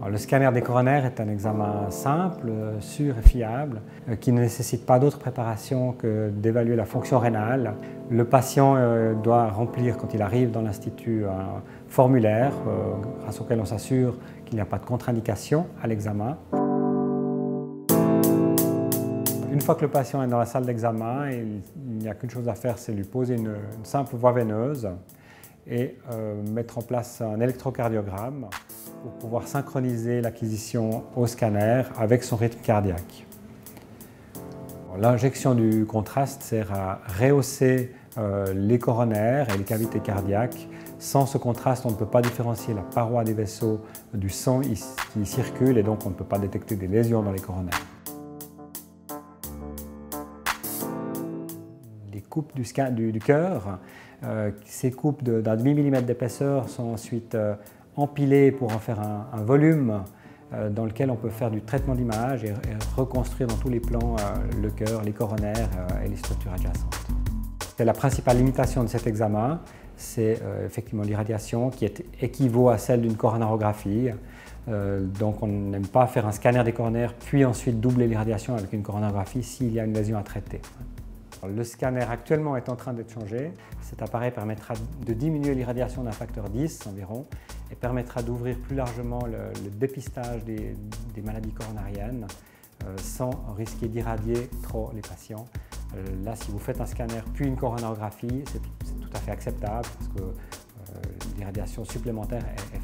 Alors, le scanner des coronaires est un examen simple, sûr et fiable, qui ne nécessite pas d'autre préparation que d'évaluer la fonction rénale. Le patient doit remplir, quand il arrive dans l'institut, un formulaire grâce auquel on s'assure qu'il n'y a pas de contre-indication à l'examen. Une fois que le patient est dans la salle d'examen, il n'y a qu'une chose à faire, c'est lui poser une simple voie veineuse et mettre en place un électrocardiogramme pour pouvoir synchroniser l'acquisition au scanner avec son rythme cardiaque. L'injection du contraste sert à rehausser les coronaires et les cavités cardiaques. Sans ce contraste, on ne peut pas différencier la paroi des vaisseaux du sang qui circule et donc on ne peut pas détecter des lésions dans les coronaires. Les coupes du cœur, ces coupes d'un demi-millimètre d'épaisseur sont ensuite empilées pour en faire un volume dans lequel on peut faire du traitement d'image et reconstruire dans tous les plans le cœur, les coronaires et les structures adjacentes. La principale limitation de cet examen, c'est effectivement l'irradiation qui équivaut à celle d'une coronarographie. Donc on n'aime pas faire un scanner des coronaires puis ensuite doubler l'irradiation avec une coronarographie s'il y a une lésion à traiter. Le scanner actuellement est en train d'être changé. Cet appareil permettra de diminuer l'irradiation d'un facteur 10 environ et permettra d'ouvrir plus largement le dépistage des maladies coronariennes sans risquer d'irradier trop les patients. Là, si vous faites un scanner puis une coronarographie, c'est tout à fait acceptable parce que l'irradiation supplémentaire est